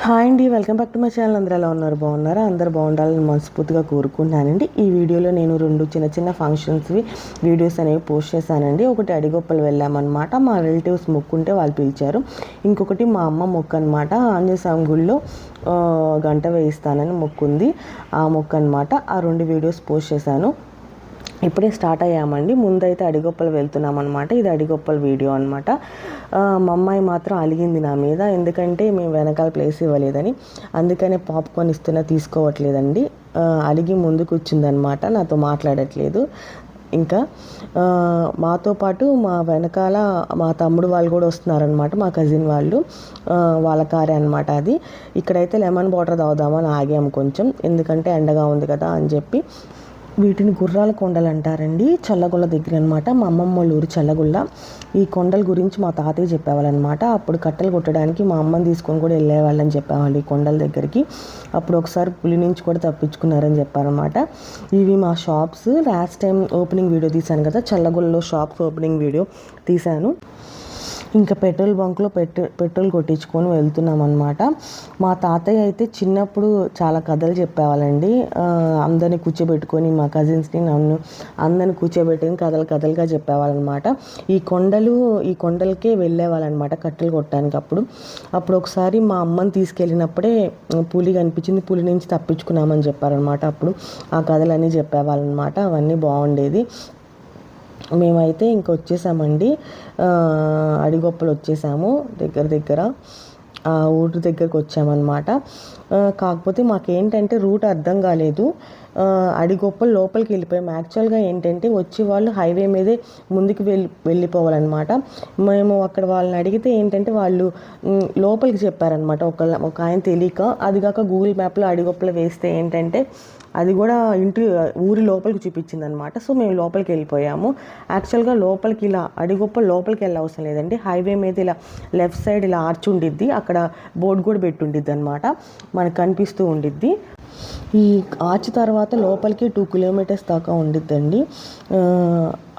Hi అండి, welcome back to my channel. అందరూ ఎలా ఉన్నారు? బాగున్నారా? అందరూ బాగుండాలని మనస్ఫూర్తిగా కోరుకుంటున్నానండి. ఈ వీడియోలో నేను 2 చిన్న చిన్న ఫంక్షన్స్వి వీడియోస్ అనేవి పోస్ట్ చేశానండి. ఒకటి అడిగొప్పలు వెళ్ళామన్నమాట, మా రిలేటివ్స్ మొక్కుంటే వాళ్ళు పిలిచారు. ఇంకొకటి మా అమ్మ మొక్కు అనమాట, ఆంజనేయ స్వామి గుడిలో గంట వేయిస్తానని మొక్కుంది, ఆ మొక్కు అనమాట. ఆ 2 వీడియోస్ పోస్ట్ చేశాను. ఇప్పుడే స్టార్ట్ అయ్యామండి. ముందైతే అడిగొప్పలు వెళ్తున్నాం అనమాట. ఇది అడిగొప్పల వీడియో అనమాట. మా అమ్మాయి మాత్రం అలిగింది నా మీద, ఎందుకంటే మేము వెనకాల ప్లేస్ ఇవ్వలేదని. అందుకనే పాప్కార్న్ ఇస్తున్నా తీసుకోవట్లేదండి. అలిగి ముందుకు వచ్చిందనమాట, నాతో మాట్లాడట్లేదు. ఇంకా మాతో పాటు మా వెనకాల మా తమ్ముడు వాళ్ళు కూడా వస్తున్నారనమాట, మా కజిన్ వాళ్ళు. వాళ్ళ కారే అనమాట అది. ఇక్కడైతే లెమన్ వాటర్ తాగుదామని ఆగాము కొంచెం, ఎందుకంటే ఎండగా ఉంది కదా అని చెప్పి. వీటిని గుర్రాల కొండలు అంటారండి, చల్లగొల్ల దగ్గర అనమాట. మా అమ్మమ్మ వాళ్ళ ఊరు చల్లగొల్ల. ఈ కొండల గురించి మా తాతయ్య చెప్పేవాళ్ళనమాట. అప్పుడు కట్టెలు కొట్టడానికి మా అమ్మని తీసుకొని కూడా వెళ్ళేవాళ్ళని చెప్పేవాళ్ళు ఈ కొండల దగ్గరికి. అప్పుడు ఒకసారి పులి నుంచి కూడా తప్పించుకున్నారని చెప్పారనమాట. ఇవి మా shops. Last time opening video తీశాను కదా, చల్లగొల్లలో షాప్స్ ఓపెనింగ్ వీడియో తీశాను. ఇంకా పెట్రోల్ బంక్లో పెట్రోల్ కొట్టించుకొని వెళ్తున్నాం అనమాట. మా తాతయ్య అయితే చిన్నప్పుడు చాలా కథలు చెప్పేవాళ్ళండి. అందరినీ కూర్చోబెట్టుకొని, మా కజిన్స్ని నన్ను అందరిని కూర్చోబెట్టుకొని కథలుగా చెప్పేవాళ్ళనమాట. ఈ కొండలకే వెళ్ళేవాళ్ళనమాట కట్టెలు కొట్టడానికి. అప్పుడు ఒకసారి మా అమ్మని తీసుకెళ్ళినప్పుడే పులి కనిపించింది, పులి నుంచి తప్పించుకున్నామని చెప్పారనమాట. అప్పుడు ఆ కథలన్నీ చెప్పేవాళ్ళనమాట. అవన్నీ బాగుండేది. మేమైతే ఇంక వచ్చేసామండి, అడిగొప్పలు వచ్చేసాము. దగ్గర ఆ ఊరి దగ్గరకు వచ్చామన్నమాట. కాకపోతే మాకేంటంటే రూట్ అర్థం కాలేదు. అడిగొప్పలు లోపలికి వెళ్ళిపోయాము. యాక్చువల్గా ఏంటంటే వచ్చి వాళ్ళు హైవే మీదే ముందుకు వెళ్ళిపోవాలన్నమాట. మేము అక్కడ వాళ్ళని అడిగితే ఏంటంటే వాళ్ళు లోపలికి చెప్పారనమాట. ఒక ఆయన తెలియక, అదిగాక గూగుల్ మ్యాప్లో అడిగొప్పలు వేస్తే ఏంటంటే అది కూడా ఊరి లోపలికి చూపించింది అనమాట. సో మేము లోపలికి వెళ్ళిపోయాము. యాక్చువల్గా లోపలికి ఇలా అడిగొప్పలు లోపలికి వెళ్ళవసరం లేదండి. హైవే మీద ఇలా లెఫ్ట్ సైడ్ ఇలా ఆర్చ్ ఉండిద్ది, అక్కడ బోర్డు కూడా పెట్టి ఉండిద్ది అనమాట, మనకు కనిపిస్తూ ఉండిద్ది. ఈ ఆర్చ్ తర్వాత లోపలికి 2 కిలోమీటర్స్ దాకా ఉండిద్దండి.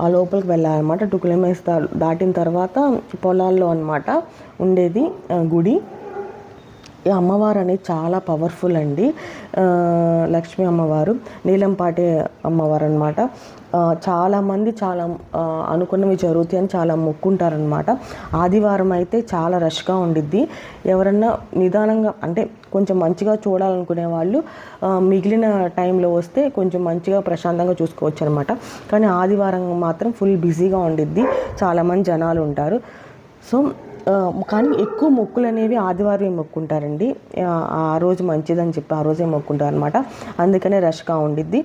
ఆ లోపలికి వెళ్ళాలన్నమాట. 2 కిలోమీటర్స్ దాటిన తర్వాత పొలాల్లో అనమాట ఉండేది గుడి. ఈ అమ్మవారు అనేది చాలా పవర్ఫుల్ అండి. లక్ష్మీ అమ్మవారు, నీలంపాటి అమ్మవారు అనమాట. చాలామంది అనుకున్నవి జరుగుతాయి అని చాలా మొక్కుంటారనమాట. ఆదివారం అయితే చాలా రష్గా ఉండిద్ది. ఎవరన్నా నిదానంగా అంటే కొంచెం మంచిగా చూడాలనుకునే వాళ్ళు మిగిలిన టైంలో వస్తే కొంచెం మంచిగా ప్రశాంతంగా చూసుకోవచ్చు అనమాట. కానీ ఆదివారం మాత్రం ఫుల్ బిజీగా ఉండిద్ది, చాలామంది జనాలు ఉంటారు. సో కానీ ఎక్కువ మొక్కులు అనేవి ఆదివారం మొక్కుంటారండి. ఆ రోజు మంచిదని చెప్పి ఆ రోజే మొక్కుంటారు అనమాట. అందుకనే రష్గా ఉండిద్ది.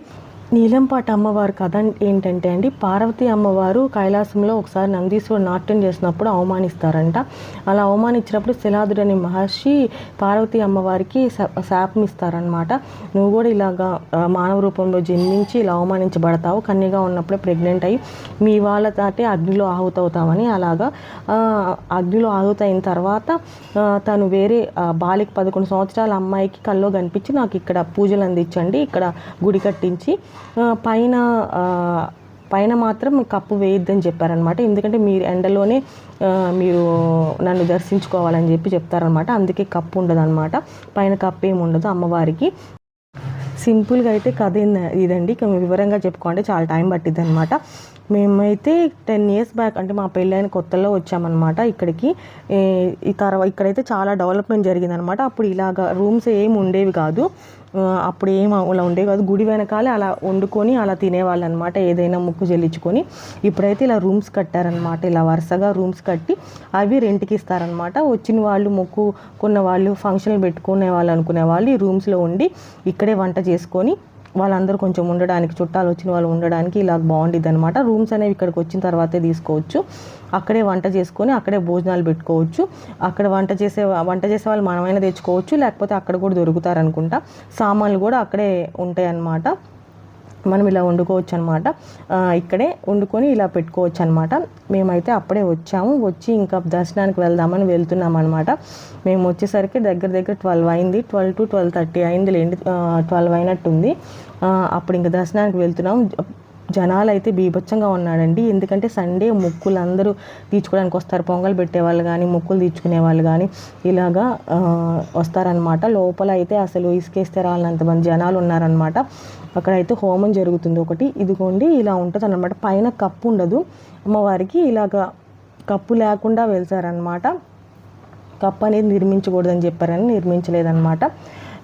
నీలంపాటి అమ్మవారు కథ ఏంటంటే అండి, పార్వతీ అమ్మవారు కైలాసంలో ఒకసారి నందీశ్వరుడు నాట్యం చేసినప్పుడు అవమానిస్తారంట. అలా అవమానించినప్పుడు శిలాదుడు అనే మహర్షి పార్వతీ అమ్మవారికి శాపం ఇస్తారనమాట. నువ్వు కూడా ఇలాగా మానవ రూపంలో జన్మించి ఇలా అవమానించబడతావు, కన్యగా ఉన్నప్పుడే ప్రెగ్నెంట్ అయ్యి మీ వాళ్ళ తాటే అగ్నిలో ఆహుతవుతామని. అలాగా అగ్నిలో ఆహుతైన తర్వాత తను వేరే బాలిక 11 సంవత్సరాల అమ్మాయికి కల్లో కనిపించి నాకు ఇక్కడ పూజలు అందించండి, ఇక్కడ గుడి కట్టించి పైన మాత్రం కప్పు వేయొద్దని చెప్పారనమాట. ఎందుకంటే మీరు ఎండలోనే మీరు నన్ను దర్శించుకోవాలని చెప్తారనమాట. అందుకే కప్పు ఉండదు అనమాట, పైన కప్పు ఏమి ఉండదు అమ్మవారికి. సింపుల్గా అయితే కథ ఇదండి. వివరంగా చెప్పుకోండి చాలా టైం పట్టిద్ది అనమాట. మేమైతే 10 years బ్యాక్ అంటే మా పెళ్ళైన కొత్తలో వచ్చామన్నమాట ఇక్కడికి. ఇక్కడైతే చాలా డెవలప్మెంట్ జరిగిందనమాట. అప్పుడు ఇలాగ రూమ్స్ ఏమి ఉండేవి కాదు, అప్పుడు ఏం అలా ఉండేవి కాదు. గుడి వెనకాలే అలా వండుకొని అలా తినేవాళ్ళు అనమాట, ఏదైనా ముక్కు చెల్లించుకొని. ఇప్పుడైతే ఇలా రూమ్స్ కట్టారనమాట, ఇలా వరుసగా రూమ్స్ కట్టి అవి రెంట్కి ఇస్తారనమాట. వచ్చిన వాళ్ళు, మొక్కుకున్న వాళ్ళు, ఫంక్షన్లు పెట్టుకునే వాళ్ళు అనుకునే వాళ్ళు ఈ రూమ్స్లో ఉండి ఇక్కడే వంట చేసుకొని వాళ్ళందరూ కొంచెం ఉండడానికి, చుట్టాలు వచ్చిన వాళ్ళు ఉండడానికి ఇలా బాగుండిద్ది అనమాట. రూమ్స్ అనేవి ఇక్కడికి వచ్చిన తర్వాతే తీసుకోవచ్చు. అక్కడే వంట చేసుకొని అక్కడే భోజనాలు పెట్టుకోవచ్చు. అక్కడ వంట చేసే వాళ్ళు మనమైనా తెచ్చుకోవచ్చు, లేకపోతే అక్కడ కూడా దొరుకుతారనుకుంటా. సామాన్లు కూడా అక్కడే ఉంటాయి అన్నమాట. మనం ఇలా వండుకోవచ్చు అనమాట. ఇక్కడే వండుకొని ఇలా పెట్టుకోవచ్చు అనమాట. మేమైతే అప్పుడే వచ్చి ఇంకా దర్శనానికి వెళ్దామని వెళ్తున్నాం అనమాట. మేము వచ్చేసరికి దగ్గర 12 అయింది, 12 to 12:30 అయింది లేండి, 12 అయినట్టుంది. అప్పుడు ఇంకా దర్శనానికి వెళ్తున్నాం. జనాలు అయితే బీభత్సంగా ఉన్నాడండి. ఎందుకంటే సండే మొక్కులు అందరూ తీర్చుకోవడానికి వస్తారు. పొంగల్ పెట్టేవాళ్ళు కానీ, మొక్కులు తీర్చుకునే వాళ్ళు కానీ ఇలాగా వస్తారనమాట. లోపల అయితే అసలు ఇసుకేస్తే రాలంతమంది జనాలు ఉన్నారనమాట. అక్కడైతే హోమం జరుగుతుంది ఒకటి. ఇదిగోండి ఇలా ఉంటుంది అనమాట. పైన కప్పు ఉండదు అమ్మవారికి, ఇలాగా కప్పు లేకుండా వెళ్తారనమాట. కప్పు అనేది నిర్మించకూడదని చెప్పారని నిర్మించలేదన్నమాట.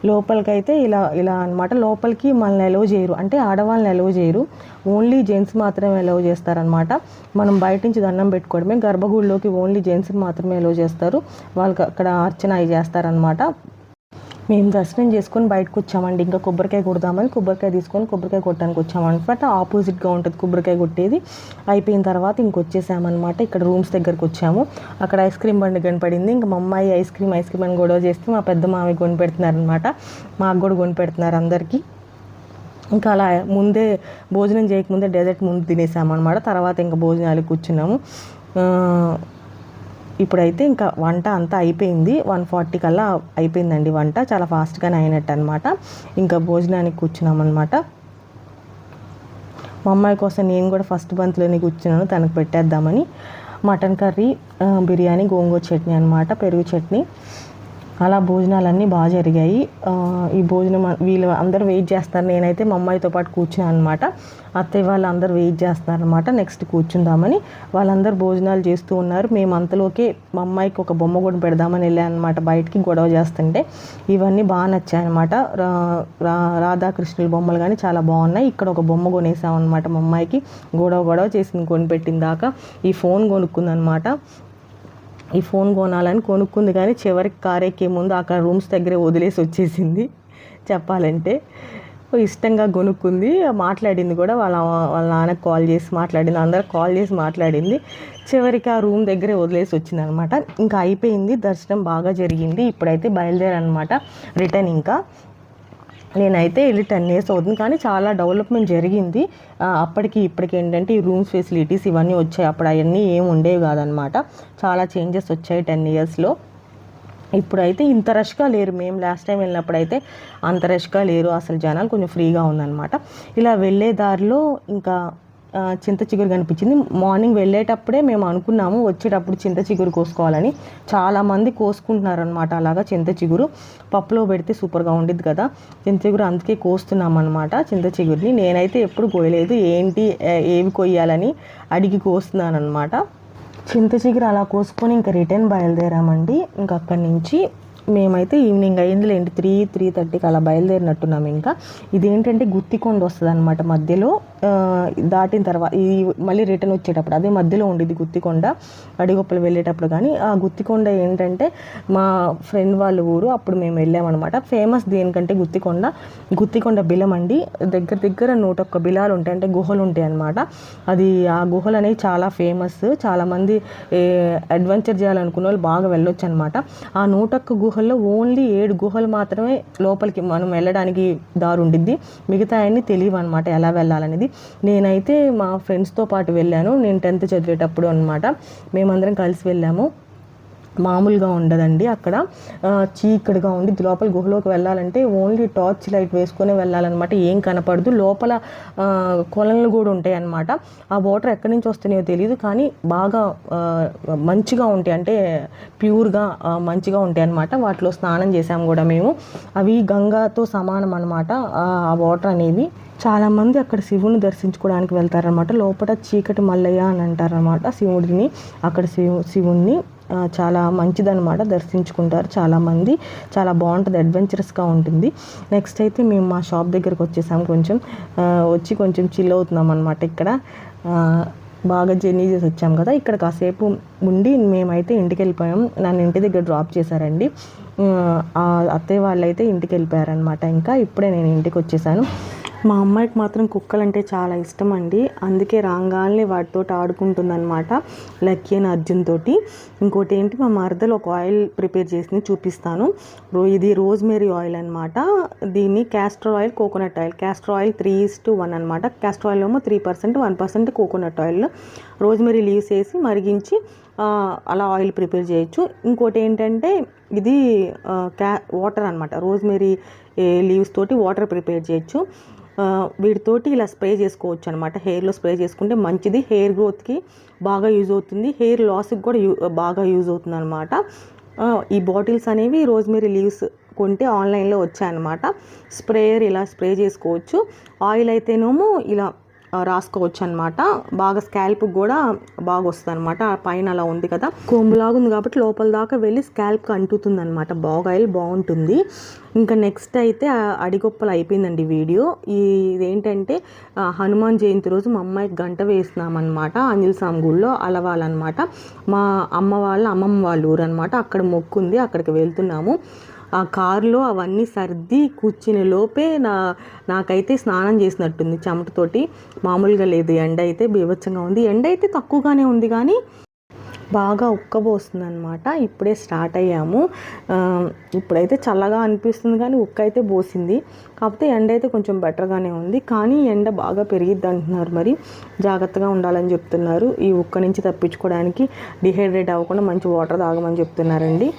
లోపలికైతే ఇలా ఇలా అనమాట. లోపలికి మనల్ని ఎలవ్ చేయరు, అంటే ఆడవాళ్ళని ఎలవ్ చేయరు, ఓన్లీ జెంట్స్ మాత్రమే ఎలవ్ చేస్తారనమాట. మనం బయట నుంచి దండం పెట్టుకోవడమే. గర్భగుడిలోకి ఓన్లీ జెంట్స్ని మాత్రమే ఎలవ్ చేస్తారు. వాళ్ళకి అక్కడ అర్చన అవి చేస్తారనమాట. మేము దర్శనం చేసుకొని బయటకు వచ్చామండి. ఇంకా కొబ్బరికాయ కొడదామని కొబ్బరికాయ తీసుకొని కొబ్బరికాయ కొట్టడానికి వచ్చామన్నమాట. ఆపోజిట్గా ఉంటుంది కొబ్బరికాయ కొట్టేది. అయిపోయిన తర్వాత ఇంకొచ్చేసామన్నమాట. ఇక్కడ రూమ్స్ దగ్గరకు వచ్చాము. అక్కడ ఐస్ క్రీమ్ బండి కనపడింది. ఇంకా మా అమ్మాయి ఐస్ క్రీమ్ అని గొడవ చేస్తే మా పెద్ద మామయ్య కొని పెడుతున్నారనమాట. మాకు కూడా కొని పెడుతున్నారు అందరికీ. ఇంకా అలా ముందే భోజనం చేయకముందే డెజర్ట్ ముందు తినేసామన్నమాట. తర్వాత ఇంకా భోజనాలు కూర్చున్నాము. ఇప్పుడైతే ఇంకా వంట అంతా అయిపోయింది. 1:40 కల్లా అయిపోయిందండి వంట. చాలా ఫాస్ట్గానే అయినట్టు అనమాట. ఇంకా భోజనానికి కూర్చున్నామన్నమాట. మా అమ్మాయి కోసం నేను కూడా ఫస్ట్ బంత్లోనే కూర్చున్నాను, తనకు పెట్టేద్దామని. మటన్ కర్రీ, బిర్యానీ, గోంగూర చట్నీ అనమాట, పెరుగు చట్నీ. అలా భోజనాలన్నీ బాగా జరిగాయి. ఈ భోజనం వీళ్ళు అందరూ వెయిట్ చేస్తారు. నేనైతే మా అమ్మాయితో పాటు కూర్చున్నాను అనమాట. అత్తయ్య వాళ్ళు అందరూ వెయిట్ చేస్తున్నారు అనమాట. నెక్స్ట్ కూర్చుందామని వాళ్ళందరూ భోజనాలు చేస్తూ ఉన్నారు. మేము అంతలోకే మా అమ్మాయికి ఒక బొమ్మ కూడా పెడదామని వెళ్ళాను అనమాట. బయటికి గొడవ చేస్తుంటే ఇవన్నీ బాగా నచ్చాయన్నమాట. రాధాకృష్ణుల బొమ్మలు కానీ చాలా బాగున్నాయి. ఇక్కడ ఒక బొమ్మ కొనేసామన్నమాట. మా అమ్మాయికి గొడవ చేసింది కొనిపెట్టిన దాకా. ఈ ఫోన్ కొనుక్కుందనమాట. ఈ ఫోన్ కొనాలని కొనుక్కుంది కానీ చివరికి కార్ ఎక్కే ముందు అక్కడ రూమ్స్ దగ్గరే వదిలేసి వచ్చేసింది. చెప్పాలంటే ఇష్టంగా కొనుక్కుంది. మాట్లాడింది కూడా, వాళ్ళ నాన్నకు కాల్ చేసి మాట్లాడింది, అందరికి కాల్ చేసి మాట్లాడింది. చివరికి ఆ రూమ్ దగ్గరే వదిలేసి వచ్చింది అనమాట. ఇంకా అయిపోయింది, దర్శనం బాగా జరిగింది. ఇప్పుడైతే బయలుదేరనమాట రిటర్న్. ఇంకా నేనైతే వెళ్ళి 10 years అవుతుంది, కానీ చాలా డెవలప్మెంట్ జరిగింది. అప్పటికి ఇప్పటికి ఏంటంటే ఈ రూమ్స్ ఫెసిలిటీస్ ఇవన్నీ వచ్చాయి. అప్పుడు అవన్నీ ఏమి ఉండేవి కాదనమాట. చాలా చేంజెస్ వచ్చాయి 10 yearsలో. ఇప్పుడైతే ఇంత రష్గా లేరు. మేము లాస్ట్ టైం వెళ్ళినప్పుడైతే అంత రష్గా లేరు. అసలు జనాలు కొంచెం ఫ్రీగా ఉందన్నమాట. ఇలా వెళ్ళే దారిలో ఇంకా చింత చిగురు కనిపించింది. మార్నింగ్ వెళ్ళేటప్పుడే మేము అనుకున్నాము వచ్చేటప్పుడు చింత చిగురు కోసుకోవాలని. చాలామంది కోసుకుంటున్నారనమాట. అలాగా చింత చిగురు పప్పులో పెడితే సూపర్గా ఉండిద్ది కదా చింత చిగురు, అందుకే కోస్తున్నాం అనమాట చింత చిగురిని. నేనైతే ఎప్పుడు కోయలేదు, ఏంటి ఏవి కొయ్యాలని అడిగి కోస్తున్నాను అనమాట. చింత చిగురు అలా కోసుకొని ఇంకా రిటర్న్ బయలుదేరామండి. ఇంకా అక్కడి నుంచి మేమైతే ఈవినింగ్ అయిందిలేండి, 3:30కి అలా బయలుదేరినట్టున్నాం. ఇంకా ఇదేంటంటే గుత్తికొండ వస్తుంది అనమాట మధ్యలో. దాటిన తర్వాత ఇది మళ్ళీ రిటర్న్ వచ్చేటప్పుడు అదే మధ్యలో ఉండేది గుత్తికొండ, అడిగొప్పలు వెళ్ళేటప్పుడు. కానీ ఆ గుత్తికొండ ఏంటంటే మా ఫ్రెండ్ వాళ్ళ ఊరు, అప్పుడు మేము వెళ్ళామన్నమాట. ఫేమస్ దేనికంటే గుత్తికొండ బిలం అండి. దగ్గర 101 బిలాలు ఉంటాయి, అంటే గుహలు ఉంటాయి అన్నమాట. అది ఆ గుహలు అనేవి చాలా ఫేమస్. చాలామంది అడ్వెంచర్ చేయాలనుకున్న వాళ్ళు బాగా వెళ్ళొచ్చు అనమాట. ఆ 101 గుహల్లో ఓన్లీ 7 గుహలు మాత్రమే లోపలికి మనం వెళ్ళడానికి దారి ఉండిద్ది. మిగతా అన్నీ తెలియవు అనమాట ఎలా వెళ్ళాలనేది. నేనైతే మా ఫ్రెండ్స్తో పాటు వెళ్ళాను. నేను 10th చదివేటప్పుడు అనమాట. మేమందరం కలిసి వెళ్ళాము. మామూలుగా ఉండదండి అక్కడ, చీకటిగా ఉండి లోపల గుహలోకి వెళ్ళాలంటే ఓన్లీ టార్చ్ లైట్ వేసుకొని వెళ్ళాలన్నమాట. ఏం కనపడదు. లోపల కొలనులు కూడా ఉంటాయి అన్నమాట. ఆ వాటర్ ఎక్కడి నుంచి వస్తున్నాయో తెలియదు, కానీ బాగా మంచిగా ఉంటాయి, అంటే ప్యూర్గా మంచిగా ఉంటాయి అన్నమాట. వాటిలో స్నానం చేసాము కూడా మేము. అవి గంగాతో సమానం అన్నమాట ఆ వాటర్ అనేవి. చాలామంది అక్కడ శివుని దర్శించుకోవడానికి వెళ్తారనమాట. లోపల చీకటి మల్లయ్య అని అంటారనమాట శివుడిని. అక్కడ శివుణ్ణి చాలా మంచిదనమాట, దర్శించుకుంటారు చాలామంది. చాలా బాగుంటుంది, అడ్వెంచరస్గా ఉంటుంది. నెక్స్ట్ అయితే మేము మా షాప్ దగ్గరకు వచ్చేసాము. కొంచెం చిల్ అవుతున్నాం అనమాట. ఇక్కడ బాగా జర్నీ చేసి వచ్చాం కదా, ఇక్కడ కాసేపు ఉండి మేమైతే ఇంటికి వెళ్ళిపోయాం. నన్ను ఇంటి దగ్గర డ్రాప్ చేశారండి. అత్తయ్య వాళ్ళు అయితే ఇంటికి వెళ్ళిపోయారనమాట. ఇంకా ఇప్పుడే నేను ఇంటికి వచ్చేసాను. మా అమ్మాయికి మాత్రం కుక్కలంటే చాలా ఇష్టం అండి. అందుకే రాగానే వాటితో ఆడుకుంటుందన్నమాట, లక్కీ అని అర్జున్ తోటి. ఇంకోటి ఏంటి, మా మరదలు ఒక ఆయిల్ ప్రిపేర్ చేసి చూపిస్తాను. ఇది రోజ్మెరీ ఆయిల్ అనమాట. దీన్ని castor oil, coconut oil. Castor oil 3:1 అనమాట. క్యాస్టర్ ఆయిల్ ఏమో 3%, 1% కోకోనట్ ఆయిల్. రోజ్మెరీ లీవ్స్ వేసి మరిగించి అలా ఆయిల్ ప్రిపేర్ చేయొచ్చు. ఇంకోటి ఏంటంటే ఇది వాటర్ అనమాట. రోజ్మెరీ లీవ్స్ తోటి వాటర్ ప్రిపేర్ చేయొచ్చు. వీటితోటి ఇలా స్ప్రే చేసుకోవచ్చు అనమాట. హెయిర్లో స్ప్రే చేసుకుంటే మంచిది, హెయిర్ గ్రోత్కి బాగా యూజ్ అవుతుంది, హెయిర్ లాస్కి కూడా బాగా యూజ్ అవుతుంది అనమాట. ఈ బాటిల్స్ అనేవి రోజ్మెరీ లీవ్స్ కొంటే ఆన్లైన్లో వచ్చాయన్నమాట. స్ప్రేయర్ ఇలా స్ప్రే చేసుకోవచ్చు, ఆయిల్ అయితేనేమో ఇలా రాసుకోవచ్చు అనమాట. బాగా స్కాల్ప్కి కూడా బాగా వస్తుంది అనమాట. పైన అలా ఉంది కదా, కొమ్ములాగా ఉంది కాబట్టి లోపల దాకా వెళ్ళి స్కాల్ప్కి అంటుతుంది అనమాట. బాగా ఆయిల్ బాగుంటుంది. ఇంకా నెక్స్ట్ అయితే అడిగొప్పలు అయిపోయిందండి వీడియో. ఇదేంటంటే హనుమాన్ జయంతి రోజు మా అమ్మాయికి గంట వేస్తున్నామన్నమాట. ఆంజనేయ స్వామి గుడిలో అలవాలన్నమాట. మా అమ్మమ్మ వాళ్ళ ఊరు అనమాట. అక్కడ మొక్కు ఉంది, అక్కడికి వెళ్తున్నాము. ఆ కారులో అవన్నీ సర్ది కూర్చునే లోపే నాకైతే స్నానం చేసినట్టుంది చెమటతోటి. మామూలుగా లేదు, ఎండ అయితే బీభత్సంగా ఉంది. ఎండ అయితే తక్కువగానే ఉంది కానీ బాగా ఉక్కబోస్తుంది అనమాట. ఇప్పుడే స్టార్ట్ అయ్యాము. ఇప్పుడైతే చల్లగా అనిపిస్తుంది కానీ ఉక్క అయితే పోసింది. కాకపోతే ఎండ అయితే కొంచెం బెటర్గానే ఉంది. కానీ ఎండ బాగా పెరిగిద్ది అంటున్నారు, మరి జాగ్రత్తగా ఉండాలని చెప్తున్నారు. ఈ ఉక్క నుంచి తప్పించుకోవడానికి డిహైడ్రేట్ అవ్వకుండా మంచి వాటర్ తాగమని చెప్తున్నారండి.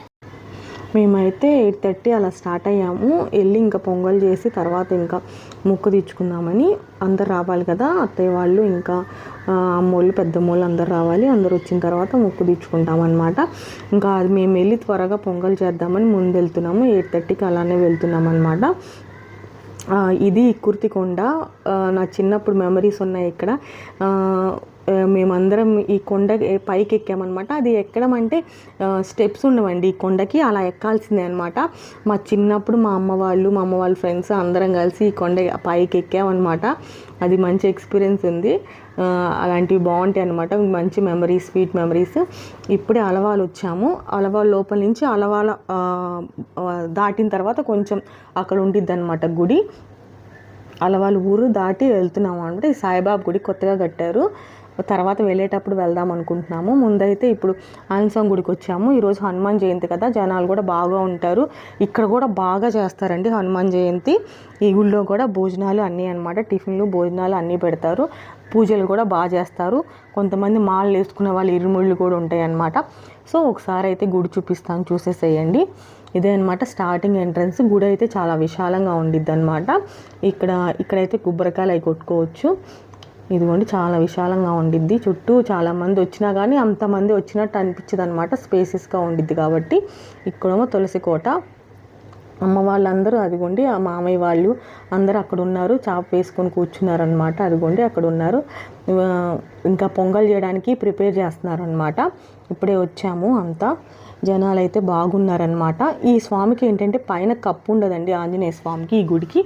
మేమైతే 8:30 అలా స్టార్ట్ అయ్యాము. వెళ్ళి ఇంకా పొంగల్ చేసి తర్వాత ఇంకా ముక్కు తీర్చుకుందామని. అందరు రావాలి కదా, అత్తయ్య వాళ్ళు ఇంకా అమ్మోళ్ళు పెద్దమ్మోళ్ళు అందరు రావాలి. అందరు వచ్చిన తర్వాత ముక్కు తీర్చుకుంటామన్నమాట. ఇంకా అది మేము వెళ్ళి త్వరగా పొంగల్ చేద్దామని ముందు వెళ్తున్నాము. 8:30కి అలానే వెళ్తున్నాం అనమాట. ఇది కుర్తికొండ. నా చిన్నప్పుడు మెమరీస్ ఉన్నాయి ఇక్కడ. మేమందరం ఈ కొండ పైకి ఎక్కామన్నమాట. అది ఎక్కడం అంటే స్టెప్స్ ఉండవండి ఈ కొండకి, అలా ఎక్కాల్సిందే అనమాట. మా చిన్నప్పుడు మా అమ్మ వాళ్ళ ఫ్రెండ్స్ అందరం కలిసి ఈ కొండ పైకి ఎక్కామన్నమాట. అది మంచి ఎక్స్పీరియన్స్ ఉంది. అలాంటివి బాగుంటాయి అనమాట, మంచి మెమరీస్, స్వీట్ మెమరీస్. ఇప్పుడే అలవాలు వచ్చాము. అలవాళ్ళ లోపల నుంచి అలవాల దాటిన తర్వాత కొంచెం అక్కడ ఉండిద్ది అనమాట గుడి. అలవాళ్ళ ఊరు దాటి వెళ్తున్నాము అనమాట. ఈ సాయిబాబా గుడి కొత్తగా కట్టారు, తర్వాత వెళ్ళేటప్పుడు వెళ్దాం అనుకుంటున్నాము. ముందైతే ఇప్పుడు ఆంజనేయ గుడికి వచ్చాము. ఈరోజు హనుమాన్ జయంతి కదా, జనాలు కూడా బాగా ఉంటారు. ఇక్కడ కూడా బాగా చేస్తారండి హనుమాన్ జయంతి. ఈ గుడిలో కూడా భోజనాలు అన్నీ అనమాట, టిఫిన్లు భోజనాలు అన్నీ పెడతారు. పూజలు కూడా బాగా చేస్తారు. కొంతమంది మాలలు వేసుకునే వాళ్ళు ఇరుముళ్ళు కూడా ఉంటాయి అన్నమాట. సో ఒకసారి అయితే గుడి చూపిస్తాను, చూసేసేయండి. ఇదే అనమాట స్టార్టింగ్ ఎంట్రన్స్. గుడి అయితే చాలా విశాలంగా ఉండిద్ది అనమాట. ఇక్కడైతే కొబ్బరికాయలు అవి కొట్టుకోవచ్చు. ఇదిగోండి చాలా విశాలంగా ఉండిద్ది. చుట్టూ చాలామంది వచ్చినా కానీ అంతమంది వచ్చినట్టు అనిపించదు అనమాట, స్పేసెస్గా ఉండిద్ది కాబట్టి. ఇక్కడేమో తులసి కోట. అమ్మ వాళ్ళందరూ అదిగోండి, ఆ మామయ్య వాళ్ళు అందరూ అక్కడ ఉన్నారు, చాప వేసుకొని కూర్చున్నారనమాట. అదిగోండి అక్కడ ఉన్నారు. ఇంకా పొంగల్ చేయడానికి ప్రిపేర్ చేస్తున్నారనమాట. ఇప్పుడే వచ్చాము. అంతా జనాలు అయితే బాగున్నారనమాట. ఈ స్వామికి ఏంటంటే పైన కప్పు ఉండదండి, ఆంజనేయ స్వామికి. ఈ గుడికి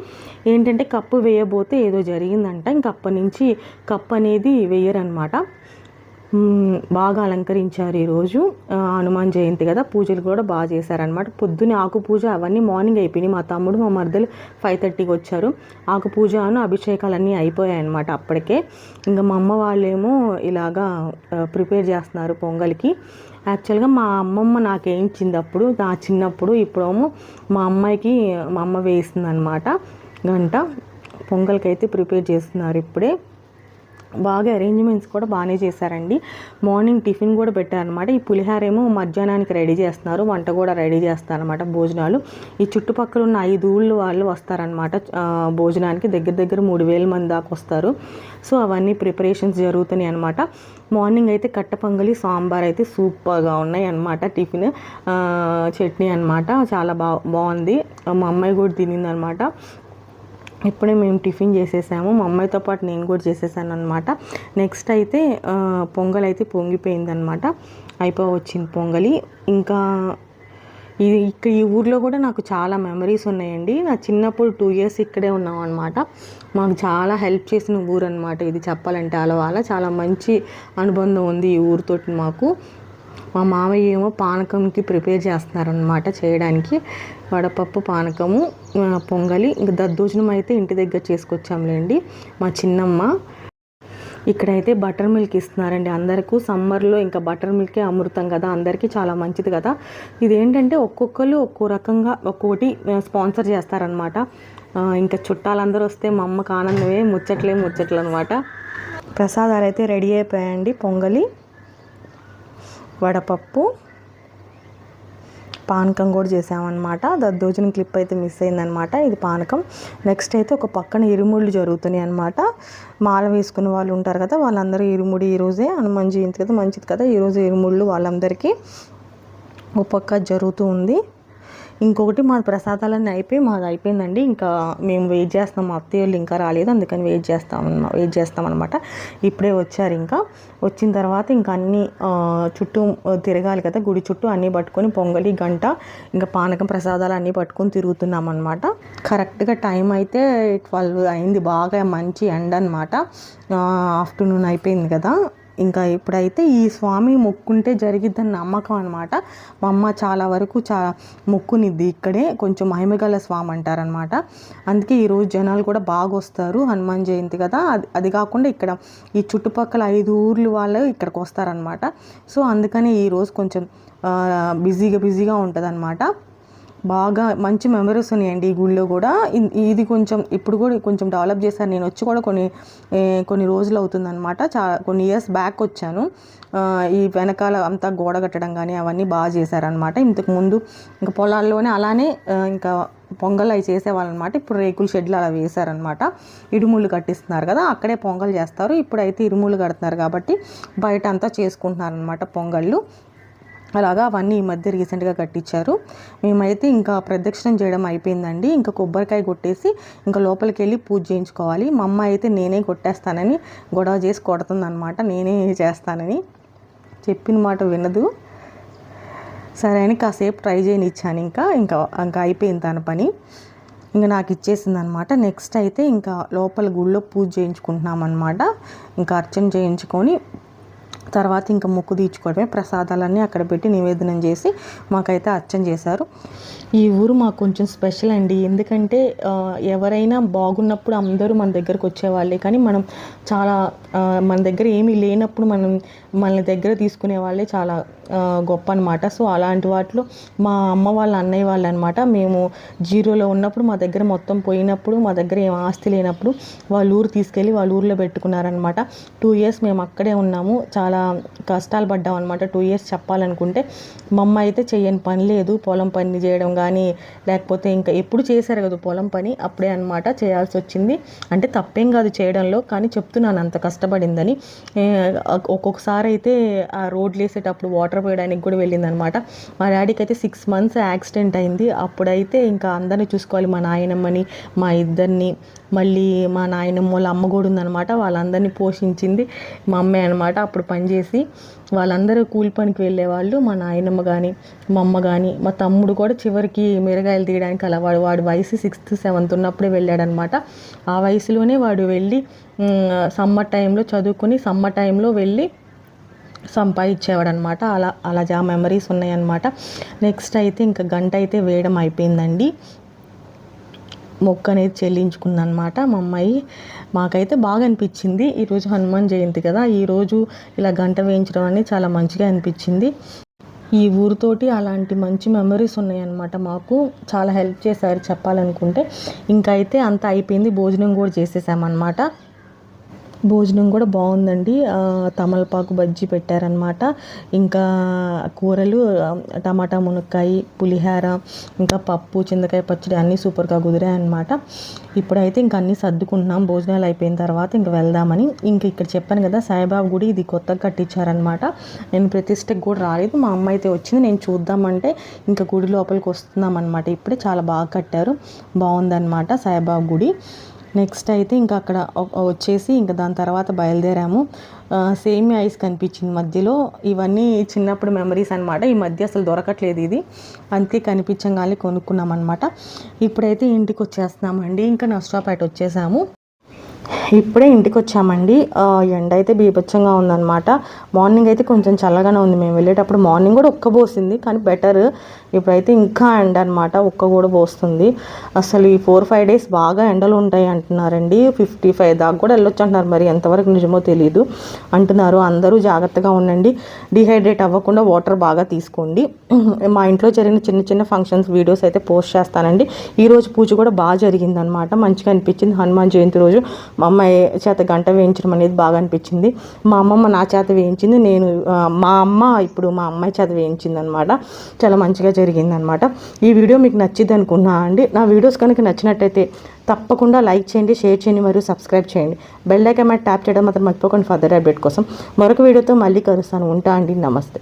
ఏంటంటే కప్పు వేయబోతే ఏదో జరిగిందంట. ఇంక అప్పటి నుంచి కప్పు అనేది వేయరనమాట. బాగా అలంకరించారు ఈరోజు. హనుమాన్ జయంతి కదా, పూజలు కూడా బాగా చేశారనమాట. పొద్దున్నే ఆకు పూజ అవన్నీ మార్నింగ్ అయిపోయినాయి. మా తమ్ముడు మా మరదలు 5:30కి వచ్చారు. ఆకు పూజ అభిషేకాలన్నీ అయిపోయాయి అనమాట అప్పటికే. ఇంకా మా అమ్మ వాళ్ళేమో ఇలాగా ప్రిపేర్ చేస్తున్నారు పొంగల్కి. యాక్చువల్గా మా అమ్మమ్మ నాకేయించింది అప్పుడు, నా చిన్నప్పుడు. ఇప్పుడేమో మా అమ్మ వేస్తుంది అనమాట గంట. పొంగల్కి అయితే ప్రిపేర్ చేస్తున్నారు ఇప్పుడే. బాగా అరేంజ్మెంట్స్ కూడా బాగానే చేశారండి. మార్నింగ్ టిఫిన్ కూడా పెట్టారనమాట. ఈ పులిహార ఏమో మధ్యాహ్నానికి రెడీ చేస్తున్నారు, వంట కూడా రెడీ చేస్తారనమాట, భోజనాలు. ఈ చుట్టుపక్కల ఉన్న 5 ఊళ్ళు వాళ్ళు వస్తారనమాట భోజనానికి. దగ్గర 3,000 మంది దాకా వస్తారు. సో అవన్నీ ప్రిపరేషన్స్ జరుగుతున్నాయి అనమాట. మార్నింగ్ అయితే కట్ట పొంగలి, సాంబార్ అయితే సూపర్గా ఉన్నాయి అనమాట. టిఫిన్ చట్నీ అనమాట, చాలా బాగుంది. మా అమ్మాయి కూడా తినిందనమాట. ఇప్పుడే మేము టిఫిన్ చేసేసాము. మా అమ్మాయితో పాటు నేను కూడా చేసేసాను అనమాట. నెక్స్ట్ అయితే పొంగల్ అయితే పొంగిపోయిందనమాట, వచ్చింది పొంగలి. ఇంకా ఈ ఊర్లో కూడా నాకు చాలా మెమరీస్ ఉన్నాయండి. నా చిన్నప్పుడు 2 years ఇక్కడే ఉన్నాం అనమాట. మాకు చాలా హెల్ప్ చేసిన ఊరు అనమాట ఇది చెప్పాలంటే. అలవాల చాలా మంచి అనుబంధం ఉంది ఈ ఊరితోటి మాకు. మా మామయ్య ఏమో పానకంకి ప్రిపేర్ చేస్తున్నారనమాట, చేయడానికి వడపప్పు, పానకము, పొంగలి. ఇంకా దద్దోజనం అయితే ఇంటి దగ్గర చేసుకొచ్చాంలేండి మా చిన్నమ్మ. ఇక్కడైతే బటర్ మిల్క్ ఇస్తున్నారండి అందరికీ. సమ్మర్లో ఇంకా బటర్ మిల్కే అమృతం కదా, అందరికీ చాలా మంచిది కదా. ఇదేంటంటే ఒక్కొక్కరు ఒక్కో రకంగా ఒక్కొక్కటి స్పాన్సర్ చేస్తారనమాట. ఇంకా చుట్టాలందరూ వస్తే మా అమ్మకు ఆనందమే, ముచ్చట్లు అనమాట. ప్రసాదాలు అయితే రెడీ అయిపోయాయండి. పొంగలి, వడపప్పు, పానకం కూడా చేసామన్నమాట. దద్దోజనం క్లిప్ అయితే మిస్ అయిందనమాట. ఇది పానకం. నెక్స్ట్ అయితే ఒక పక్కన ఇరుముళ్ళు జరుగుతున్నాయి అనమాట. మాల వేసుకున్న వాళ్ళు ఉంటారు కదా, వాళ్ళందరూ ఇరుముడి ఈరోజే హనుమాన్ జయంతి కదా, మంచిది కదా, ఈరోజు ఇరుముళ్ళు వాళ్ళందరికీ ఒక పక్క జరుగుతూ ఉంది. ఇంకొకటి మా ప్రసాదాలన్నీ మాది అయిపోయిందండి. ఇంకా మేము వెయిట్ చేస్తాం, మా అత్తయ్య వాళ్ళు ఇంకా రాలేదు, అందుకని వెయిట్ చేస్తామన్నమాట. ఇప్పుడే వచ్చారు. ఇంకా వచ్చిన తర్వాత ఇంకా అన్నీ చుట్టూ తిరగాలి కదా, గుడి చుట్టూ అన్నీ పట్టుకొని పొంగలి గంట ఇంకా పానకం ప్రసాదాలు అన్నీ పట్టుకొని తిరుగుతున్నాం అనమాట. కరెక్ట్గా టైం అయితే 12 అయింది. బాగా మంచి ఎండ అనమాట. ఆఫ్టర్నూన్ అయిపోయింది కదా. ఇంకా ఇప్పుడైతే ఈ స్వామి మొక్కుంటే జరిగిద్దని నమ్మకం అనమాట. మా అమ్మ చాలా వరకు మొక్కునిద్ది. ఇక్కడే కొంచెం మహిమగల స్వామి అంటారనమాట. అందుకే ఈరోజు జనాలు కూడా బాగా వస్తారు, హనుమాన్ జయంతి కదా. అది కాకుండా ఇక్కడ ఈ చుట్టుపక్కల 5 ఊర్లు వాళ్ళు ఇక్కడికి వస్తారనమాట. సో అందుకని ఈరోజు కొంచెం బిజీగా ఉంటుంది అనమాట. బాగా మంచి మెమరీస్ ఉన్నాయండి ఈ గుళ్ళో కూడా. ఇది కొంచెం ఇప్పుడు కూడా కొంచెం డెవలప్ చేశారు. నేను వచ్చి కూడా కొన్ని రోజులు అవుతుందన్నమాట. కొన్ని ఇయర్స్ బ్యాక్ వచ్చాను. ఈ వెనకాల అంతా గోడ కట్టడం కానీ అవన్నీ బాగా చేశారనమాట. ఇంతకుముందు ఇంకా పొలాల్లోనే అలానే ఇంకా పొంగల్ అవి చేసేవాళ్ళనమాట. ఇప్పుడు రేకుల షెడ్లు అలా వేశారనమాట. ఇరుముళ్ళు కట్టిస్తున్నారు కదా, అక్కడే పొంగల్ చేస్తారు. ఇప్పుడైతే ఇరుముళ్ళు కడుతున్నారు కాబట్టి బయట అంతా చేసుకుంటున్నారనమాట పొంగళ్ళు. అలాగా అవన్నీ ఈ మధ్య రీసెంట్గా కట్టించారు. మేమైతే ఇంకా ప్రదక్షిణం చేయడం అయిపోయిందండి. ఇంకా కొబ్బరికాయ కొట్టేసి ఇంకా లోపలికి వెళ్ళి పూజ చేయించుకోవాలి. మా అమ్మ అయితే నేనే కొట్టేస్తానని గొడవ చేసి కొడుతుందన్నమాట. నేనే చేస్తానని చెప్పిన మాట వినదు. సరే అని కాసేపు ట్రై చేయనిచ్చాను. ఇంకా అయిపోయింది తన పని. ఇంకా నాకు ఇచ్చేసింది అనమాట. నెక్స్ట్ అయితే ఇంకా లోపల గుళ్ళో పూజ చేయించుకుంటున్నాం అనమాట. ఇంకా అర్చన చేయించుకొని తర్వాత ఇంకా మొక్కు తీర్చుకోవడమే. ప్రసాదాలన్నీ అక్కడ పెట్టి నివేదనం చేసి మాకైతే అర్చన చేశారు. ఈ ఊరు మాకు కొంచెం స్పెషల్ అండి. ఎందుకంటే ఎవరైనా బాగున్నప్పుడు అందరూ మన దగ్గరకు వచ్చేవాళ్ళే, కానీ మనం చాలా మన దగ్గర ఏమీ లేనప్పుడు మన దగ్గర తీసుకునే వాళ్ళే చాలా గొప్ప అనమాట. సో అలాంటి వాటిలో మా అమ్మ వాళ్ళ అన్నయ్య వాళ్ళు అనమాట. మేము జీరోలో ఉన్నప్పుడు, మా దగ్గర మొత్తం పోయినప్పుడు, మా దగ్గర ఏం ఆస్తి లేనప్పుడు వాళ్ళ ఊరు తీసుకెళ్ళి వాళ్ళ ఊరిలో పెట్టుకున్నారనమాట. 2 years మేము అక్కడే ఉన్నాము. చాలా కష్టాలు పడ్డాం అనమాట 2 years చెప్పాలనుకుంటే. మా అమ్మ అయితే చెయ్యని పని లేదు, పొలం పని చేయడం కానీ లేకపోతే ఇంకా ఎప్పుడు చేశారు కదా పొలం పని, అప్పుడే అనమాట చేయాల్సి వచ్చింది. అంటే తప్పేం కాదు చేయడంలో, కానీ చెప్తున్నాను అంత కష్టపడిందని. ఒక్కొక్కసారి అయితే ఆ రోడ్లు వేసేటప్పుడు వాటర్ పోయడానికి కూడా వెళ్ళిందనమాట. మా డాడీకి అయితే 6 months యాక్సిడెంట్ అయింది. అప్పుడైతే ఇంకా అందరినీ చూసుకోవాలి, మా నాయనమ్మని, మా ఇద్దరిని, మళ్ళీ మా నాయనమ్మ వాళ్ళ అమ్మ కూడా ఉందనమాట. వాళ్ళందరినీ పోషించింది మా అమ్మే అనమాట. అప్పుడు పనిచేసి వాళ్ళందరూ కూలి పనికి వెళ్ళేవాళ్ళు. మా నాయనమ్మ కానీ, మా అమ్మ కానీ, మా తమ్ముడు కూడా చివరికి మిరగాయలు తీయడానికి అలా వాడు వయసు 6th 7th ఉన్నప్పుడే వెళ్ళాడనమాట. ఆ వయసులోనే వాడు వెళ్ళి సమ్మర్ టైంలో చదువుకుని సమ్మర్ టైంలో వెళ్ళి సంపాదించేవాడు అనమాట. అలా మెమరీస్ ఉన్నాయన్నమాట. నెక్స్ట్ అయితే ఇంకా గంట అయితే వేయడం అయిపోయిందండి. మొక్క అనేది చెల్లించుకుందనమాట మా అమ్మాయి. మాకైతే బాగా అనిపించింది. ఈరోజు హనుమాన్ జయంతి కదా, ఈరోజు ఇలా గంట వేయించడం అనేది చాలా మంచిగా అనిపించింది. ఈ ఊరితోటి అలాంటి మంచి మెమరీస్ ఉన్నాయన్నమాట. మాకు చాలా హెల్ప్ చేశారు చెప్పాలనుకుంటే. ఇంకా అయితే అంతా అయిపోయింది, భోజనం కూడా చేసేసామన్నమాట. భోజనం కూడా బాగుందండి. తమలపాకు బజ్జీ పెట్టారనమాట. ఇంకా కూరలు టమాటా మునక్కాయ, పులిహోర, ఇంకా పప్పు, చింతకాయ పచ్చడి అన్నీ సూపర్గా కుదిరాయి అనమాట. ఇప్పుడైతే ఇంక అన్నీ సర్దుకుంటున్నాం. భోజనాలు అయిపోయిన తర్వాత ఇంక వెళ్దామని. ఇంక ఇక్కడ చెప్పాను కదా సాయిబాబా గుడి, ఇది కొత్తగా కట్టించారనమాట. నేను ప్రతిష్టకి కూడా రాలేదు, మా అమ్మ అయితే వచ్చింది. నేను చూద్దామంటే ఇంకా గుడి లోపలికి వస్తున్నాం అనమాట. ఇప్పుడే చాలా బాగా కట్టారు, బాగుందన్నమాట సాయిబాబా గుడి. నెక్స్ట్ అయితే ఇంకా అక్కడ వచ్చేసి ఇంకా దాని తర్వాత బయలుదేరాము. సేమియా ఐస్ కనిపించింది మధ్యలో. ఇవన్నీ చిన్నప్పుడు మెమరీస్ అనమాట. ఈ మధ్య అసలు దొరకట్లేదు ఇది, అంతే కనిపించగానే కొనుక్కున్నాం అనమాట. ఇప్పుడైతే ఇంటికి వచ్చేస్తున్నామండి. ఇంకా నర్సరావుపేట వచ్చేసాము. ఇప్పుడే ఇంటికి వచ్చామండి. ఎండ అయితే బీభత్సంగా ఉందన్నమాట. మార్నింగ్ అయితే కొంచెం చల్లగానే ఉంది. మేము వెళ్ళేటప్పుడు మార్నింగ్ కూడా ఉక్క పోసింది, కానీ బెటర్. ఇప్పుడైతే ఇంకా ఎండ అనమాట, ఉక్క కూడా పోస్తుంది. అసలు ఈ 4-5 days బాగా ఎండలు ఉంటాయి అంటున్నారండి. 55 దాకా కూడా వెళ్ళొచ్చు అంటున్నారు. మరి ఎంతవరకు నిజమో తెలియదు అంటున్నారు. అందరూ జాగ్రత్తగా ఉండండి, డిహైడ్రేట్ అవ్వకుండా వాటర్ బాగా తీసుకోండి. మా ఇంట్లో జరిగిన చిన్న చిన్న ఫంక్షన్స్ వీడియోస్ అయితే పోస్ట్ చేస్తానండి. ఈరోజు పూజ కూడా బాగా జరిగిందనమాట, మంచిగా అనిపించింది. హనుమాన్ జయంతి రోజు మా అమ్మాయి చేత గంట వేయించడం అనేది బాగా అనిపించింది. మా అమ్మమ్మ నా చేత వేయించింది, నేను మా అమ్మ ఇప్పుడు మా అమ్మాయి చేత వేయించింది అనమాట. చాలా మంచిగా జరిగిందనమాట. ఈ వీడియో మీకు నచ్చింది అనుకున్నా అండి. నా వీడియోస్ కనుక నచ్చినట్టయితే తప్పకుండా లైక్ చేయండి, షేర్ చేయండి మరియు సబ్స్క్రైబ్ చేయండి. బెల్ ఐకాన్ మీద ట్యాప్ చేయడం మాత్రం మర్చిపోకండి ఫర్దర్ అప్డేట్ కోసం. మరొక వీడియోతో మళ్ళీ కలుస్తాను. ఉంటా అండి. నమస్తే.